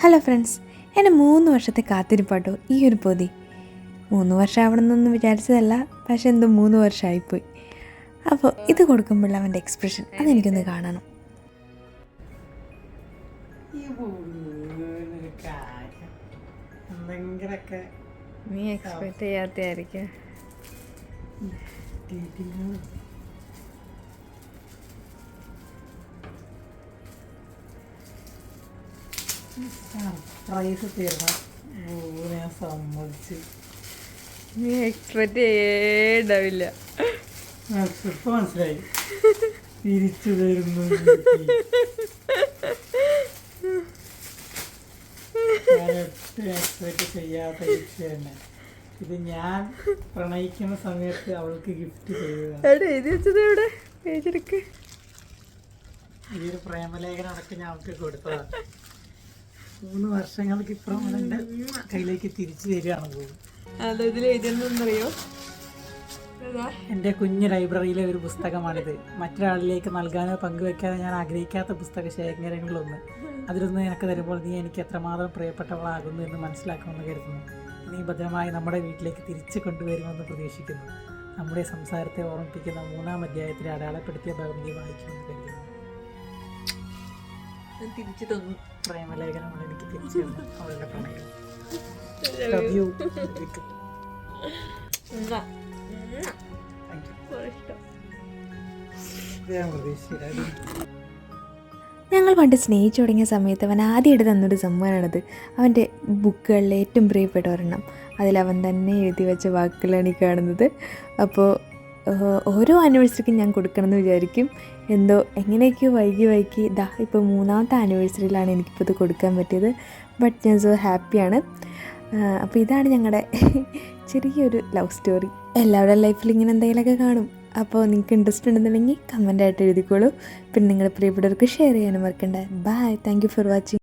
Hello friends, എൻ്റെ 3 വർഷത്തെ കാത്തിരിപ്പാട്ടോ ഈ ഒരു പൊതി. 3 വർഷം ആവണമെന്നൊന്നും വിചാരിച്ചതല്ല, പക്ഷെ എന്തോ 3 വർഷമായിപ്പോയി. അപ്പോൾ ഇത് കൊടുക്കുമ്പോൾ അവൻ്റെ എക്സ്പ്രഷൻ അതെനിക്കൊന്ന് കാണണം. നീ എക്സ്പെക്ട് ചെയ്യാത്തായിരിക്കും. സർപ്രൈസ് തീർന്നു. ഞാൻ സമ്മതിച്ചു. നീ എക്സ്പെക്ട് ചെയ്യേണ്ടാവില്ല. ഇപ്പൊ മനസ്സിലായി തിരിച്ചു തരുന്നു. എക്സ്പെക്ട് ചെയ്യാത്ത ഗിഫ്റ്റ് തന്നെ. ഇത് ഞാൻ പ്രണയിക്കുന്ന സമയത്ത് അവൾക്ക് ഗിഫ്റ്റ് ചെയ്യുക. ഈ ഒരു പ്രേമലേഖനം അടക്കം ഞാൻ അവൾക്ക് കൊടുത്തതാണ്. 3 വർഷങ്ങൾക്ക് ഇപ്പുറം എൻ്റെ കയ്യിലേക്ക് തിരിച്ചു തരികയാണ് പോകും. എൻ്റെ കുഞ്ഞു ലൈബ്രറിയിലെ ഒരു പുസ്തകമാണിത്. മറ്റൊരാളിലേക്ക് നൽകാനോ പങ്കുവെക്കാനോ ഞാൻ ആഗ്രഹിക്കാത്ത പുസ്തക ശേഖരങ്ങളിലൊന്ന്. അതിലൊന്ന് എനിക്ക് തരുമ്പോൾ നീ എനിക്ക് എത്രമാത്രം പ്രിയപ്പെട്ടവളാകുന്നു എന്ന് മനസ്സിലാക്കുമെന്ന് കരുതുന്നു. നീ ഭദ്രമായി നമ്മുടെ വീട്ടിലേക്ക് തിരിച്ചു കൊണ്ടുവരുമെന്ന് പ്രതീക്ഷിക്കുന്നു. നമ്മുടെ സംസാരത്തെ ഓർമ്മിപ്പിക്കുന്ന 3-ാം അധ്യായത്തിൽ അടയാളപ്പെടുത്തിയ ഭാഗം നീ വായിക്കുമെന്ന് കരുതുന്നു. തിരിച്ചു തന്നു. പ്രേമലേഖനമാണ് എനിക്ക് തിരിച്ചു തന്നു. അവളുടെ പ്രണയം. ഞങ്ങൾ പണ്ട് സ്നേഹിച്ചു തുടങ്ങിയ സമയത്ത് അവൻ ആദ്യമായിട്ട് തന്നൊരു സമ്മാനമാണത്. അവൻ്റെ ബുക്കുകളിലെ ഏറ്റവും പ്രിയപ്പെട്ട ഒരെണ്ണം. അതിലവൻ തന്നെ എഴുതി വെച്ച വാക്കുകളാണ് ഈ കാണുന്നത്. അപ്പോൾ ഓരോ ആനിവേഴ്സറിക്കും ഞാൻ കൊടുക്കണമെന്ന് വിചാരിക്കും. എന്തോ എങ്ങനെയൊക്കെയോ വൈകി ഇതാ ഇപ്പോൾ 3-ാമത്തെ ആനിവേഴ്സറിയിലാണ് എനിക്കിപ്പോൾ ഇത് കൊടുക്കാൻ പറ്റിയത്. ബട്ട് ഞാൻ സോ ഹാപ്പിയാണ്. അപ്പോൾ ഇതാണ് ഞങ്ങളുടെ ചെറിയൊരു ലവ് സ്റ്റോറി. എല്ലാവരുടെ ലൈഫിൽ ഇങ്ങനെ എന്തെങ്കിലുമൊക്കെ കാണും. അപ്പോൾ നിങ്ങൾക്ക് ഇൻട്രസ്റ്റ് ഉണ്ടെന്നുണ്ടെങ്കിൽ കമൻ്റായിട്ട് എഴുതിക്കോളൂ. പിന്നെ നിങ്ങളുടെ പ്രിയപ്പെട്ടവർക്ക് ഷെയർ ചെയ്യാനും മറക്കണ്ട. Bye, thank you for watching.